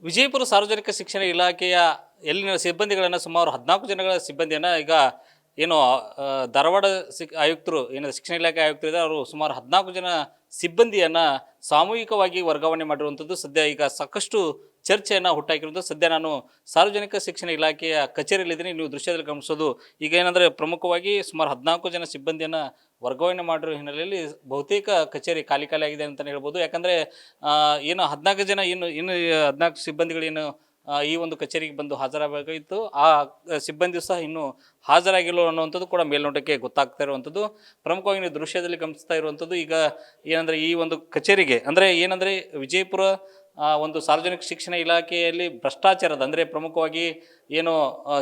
ವಿಜಯಪುರ ಸಾರ್ವಜನಿಕ ಶಿಕ್ಷಣ ಇಲಾಖೆಯ ಎಲ್ಲಿನ ಸಿಬ್ಬಂದಿಗಳನ್ನು ಸುಮಾರು 14 ಜನಗಳ ಸಿಬ್ಬಂದಿಯನ್ನು ಈಗ ಏನು ಧಾರವಾಡ ಆಯುಕ್ತರು ಏನು ಶಿಕ್ಷಣ ಇಲಾಖೆ ಆಯುಕ್ತರಿದ್ದಾರೆ ಅವರು ಸುಮಾರು 14 ಜನ ಸಿಬ್ಬಂದಿಯನ್ನು ಸಾಮೂಹಿಕವಾಗಿ ವರ್ಗಾವಣೆ ಮಾಡಿರುವಂಥದ್ದು ಸದ್ಯ ಈಗ ಸಾಕಷ್ಟು ಚರ್ಚೆಯನ್ನು ಹುಟ್ಟಾಕಿರೋದು. ಸದ್ಯ ನಾನು ಸಾರ್ವಜನಿಕ ಶಿಕ್ಷಣ ಇಲಾಖೆಯ ಕಚೇರಿಯಲ್ಲಿದ್ದೀನಿ. ನೀವು ದೃಶ್ಯದಲ್ಲಿ ಗಮನಿಸೋದು ಈಗ ಏನಂದರೆ ಪ್ರಮುಖವಾಗಿ ಸುಮಾರು 14 ಜನ ಸಿಬ್ಬಂದಿಯನ್ನು ವರ್ಗಾವಣೆ ಮಾಡಿರೋ ಹಿನ್ನೆಲೆಯಲ್ಲಿ ಬಹುತೇಕ ಕಚೇರಿ ಖಾಲಿ ಖಾಲಿ ಆಗಿದೆ ಅಂತಲೇ ಹೇಳ್ಬೋದು. ಯಾಕಂದರೆ ಏನು 14 ಜನ ಇನ್ನು 14 ಸಿಬ್ಬಂದಿಗಳು ಏನು ಈ ಒಂದು ಕಚೇರಿಗೆ ಬಂದು ಹಾಜರಾಗಬೇಕಾಗಿತ್ತು, ಆ ಸಿಬ್ಬಂದಿ ಸಹ ಇನ್ನೂ ಹಾಜರಾಗಿಲ್ಲ ಅನ್ನುವಂಥದ್ದು ಕೂಡ ಮೇಲ್ನೋಟಕ್ಕೆ ಗೊತ್ತಾಗ್ತಾ ಇರುವಂಥದ್ದು. ಪ್ರಮುಖವಾಗಿ ನೀವು ದೃಶ್ಯದಲ್ಲಿ ಗಮನಿಸ್ತಾ ಇರುವಂಥದ್ದು ಈಗ ಏನಂದರೆ ಈ ಒಂದು ಕಚೇರಿಗೆ ಅಂದರೆ ಏನಂದರೆ ವಿಜಯಪುರ ಒಂದು ಸಾರ್ವಜನಿಕ ಶಿಕ್ಷಣ ಇಲಾಖೆಯಲ್ಲಿ ಭ್ರಷ್ಟಾಚಾರದ ಅಂದರೆ ಪ್ರಮುಖವಾಗಿ ಏನು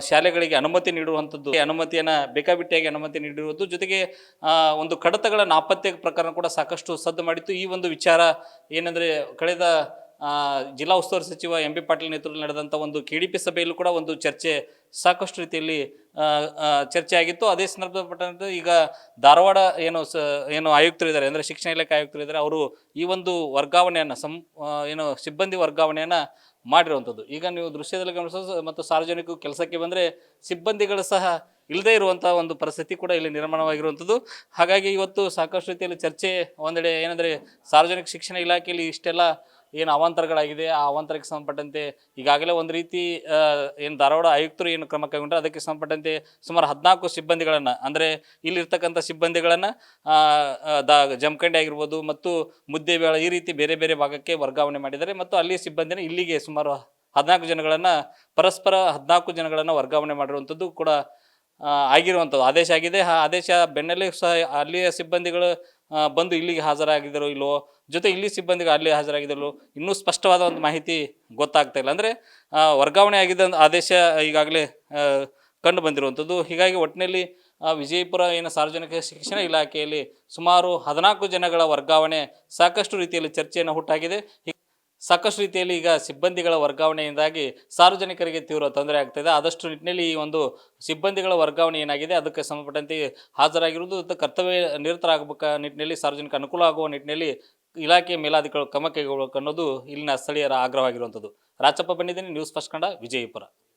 ಶಾಲೆಗಳಿಗೆ ಅನುಮತಿ ನೀಡುವಂಥದ್ದು, ಅನುಮತಿಯನ್ನು ಬೇಕಾಬಿಟ್ಟಿಯಾಗಿ ಅನುಮತಿ ನೀಡಿರುವುದು, ಜೊತೆಗೆ ಒಂದು ಕಡತಗಳ ನಾಪತ್ತೆ ಪ್ರಕರಣ ಕೂಡ ಸಾಕಷ್ಟು ಸದ್ದು ಮಾಡಿತ್ತು. ಈ ಒಂದು ವಿಚಾರ ಏನಂದರೆ ಕಳೆದ ಜಿಲ್ಲಾ ಉಸ್ತುವಾರಿ ಸಚಿವ ಎಂ ಬಿ ಪಾಟೀಲ್ ನೇತೃತ್ವದಲ್ಲಿ ನಡೆದಂಥ ಒಂದು KDP ಸಭೆಯಲ್ಲೂ ಕೂಡ ಒಂದು ಚರ್ಚೆ ಸಾಕಷ್ಟು ರೀತಿಯಲ್ಲಿ ಚರ್ಚೆ ಆಗಿತ್ತು. ಅದೇ ಸಂದರ್ಭಪಟ್ಟಂತೆ ಈಗ ಧಾರವಾಡ ಏನು ಆಯುಕ್ತರಿದ್ದಾರೆ ಅಂದರೆ ಶಿಕ್ಷಣ ಇಲಾಖೆ ಆಯುಕ್ತರಿದ್ದಾರೆ, ಅವರು ಈ ಒಂದು ವರ್ಗಾವಣೆಯನ್ನು ಏನು ಸಿಬ್ಬಂದಿ ವರ್ಗಾವಣೆಯನ್ನು ಮಾಡಿರುವಂಥದ್ದು. ಈಗ ನೀವು ದೃಶ್ಯದಲ್ಲಿ ಗಮನಿಸೋದು ಮತ್ತು ಸಾರ್ವಜನಿಕ ಕೆಲಸಕ್ಕೆ ಬಂದರೆ ಸಿಬ್ಬಂದಿಗಳು ಸಹ ಇಲ್ಲದೇ ಇರುವಂಥ ಒಂದು ಪರಿಸ್ಥಿತಿ ಕೂಡ ಇಲ್ಲಿ ನಿರ್ಮಾಣವಾಗಿರುವಂಥದ್ದು. ಹಾಗಾಗಿ ಇವತ್ತು ಸಾಕಷ್ಟು ರೀತಿಯಲ್ಲಿ ಚರ್ಚೆ ಒಂದೆಡೆ ಏನಂದರೆ ಸಾರ್ವಜನಿಕ ಶಿಕ್ಷಣ ಇಲಾಖೆಯಲ್ಲಿ ಇಷ್ಟೆಲ್ಲ ಏನು ಅವಾಂತರಗಳಾಗಿದೆ, ಆ ಅವಾಂತರಕ್ಕೆ ಸಂಬಂಧಪಟ್ಟಂತೆ ಈಗಾಗಲೇ ಒಂದು ರೀತಿ ಏನು ಧಾರವಾಡ ಆಯುಕ್ತರು ಏನು ಕ್ರಮ ಕೈಗೊಂಡ್ರೆ ಅದಕ್ಕೆ ಸಂಬಂಧಪಟ್ಟಂತೆ ಸುಮಾರು 14 ಸಿಬ್ಬಂದಿಗಳನ್ನು ಅಂದರೆ ಇಲ್ಲಿರ್ತಕ್ಕಂಥ ಸಿಬ್ಬಂದಿಗಳನ್ನು ಜಮಖಂಡಿ ಆಗಿರ್ಬೋದು ಮತ್ತು ಮುದ್ದೇಬೇಳ ಈ ರೀತಿ ಬೇರೆ ಬೇರೆ ಭಾಗಕ್ಕೆ ವರ್ಗಾವಣೆ ಮಾಡಿದ್ದಾರೆ. ಮತ್ತು ಅಲ್ಲಿ ಸಿಬ್ಬಂದಿನ ಇಲ್ಲಿಗೆ ಸುಮಾರು 14 ಜನಗಳನ್ನು ಪರಸ್ಪರ 14 ಜನಗಳನ್ನು ವರ್ಗಾವಣೆ ಮಾಡಿರುವಂಥದ್ದು ಕೂಡ ಆಗಿರುವಂಥದ್ದು ಆದೇಶ ಆಗಿದೆ. ಆ ಆದೇಶ ಬೆನ್ನಲ್ಲೇ ಸಹ ಅಲ್ಲಿಯ ಸಿಬ್ಬಂದಿಗಳು ಬಂದು ಇಲ್ಲಿಗೆ ಹಾಜರಾಗಿದ್ದಾರೋ ಇಲ್ಲವೋ, ಜೊತೆ ಇಲ್ಲಿ ಸಿಬ್ಬಂದಿಗಳು ಅಲ್ಲಿ ಹಾಜರಾಗಿದ್ದರೋ ಇನ್ನೂ ಸ್ಪಷ್ಟವಾದ ಒಂದು ಮಾಹಿತಿ ಗೊತ್ತಾಗ್ತಾ ಇಲ್ಲ. ಅಂದರೆ ವರ್ಗಾವಣೆ ಆಗಿದ್ದ ಆದೇಶ ಈಗಾಗಲೇ ಕಂಡು ಬಂದಿರುವಂಥದ್ದು. ಹೀಗಾಗಿ ಒಟ್ಟಿನಲ್ಲಿ ವಿಜಯಪುರ ಏನು ಸಾರ್ವಜನಿಕ ಶಿಕ್ಷಣ ಇಲಾಖೆಯಲ್ಲಿ ಸುಮಾರು 14 ಜನಗಳ ವರ್ಗಾವಣೆ ಸಾಕಷ್ಟು ರೀತಿಯಲ್ಲಿ ಚರ್ಚೆಯನ್ನು ಹುಟ್ಟಾಗಿದೆ. ಸಾಕಷ್ಟು ರೀತಿಯಲ್ಲಿ ಈಗ ಸಿಬ್ಬಂದಿಗಳ ವರ್ಗಾವಣೆಯಿಂದಾಗಿ ಸಾರ್ವಜನಿಕರಿಗೆ ತೀವ್ರ ತೊಂದರೆ ಆಗ್ತಾಯಿದೆ. ಆದಷ್ಟು ನಿಟ್ಟಿನಲ್ಲಿ ಈ ಒಂದು ಸಿಬ್ಬಂದಿಗಳ ವರ್ಗಾವಣೆ ಏನಾಗಿದೆ ಅದಕ್ಕೆ ಸಂಬಂಧಪಟ್ಟಂತೆ ಹಾಜರಾಗಿರುವುದು ಕರ್ತವ್ಯ ನಿರತರಾಗಬೇಕ ನಿಟ್ಟಿನಲ್ಲಿ ಸಾರ್ವಜನಿಕ ಅನುಕೂಲ ಆಗುವ ನಿಟ್ಟಿನಲ್ಲಿ ಇಲಾಖೆಯ ಮೇಲಾಧಿಕಾರಿಗಳು ಕ್ರಮ ಕೈಗೊಳ್ಳಬೇಕು ಅನ್ನೋದು ಇಲ್ಲಿನ ಸ್ಥಳೀಯರ ಆಗ್ರಹವಾಗಿರುವಂಥದ್ದು. ರಾಚಪ್ಪ ಬಂದಿದ್ದೀನಿ, ನ್ಯೂಸ್ ಫಸ್ಟ್ ಕನ್ನಡ, ವಿಜಯಪುರ.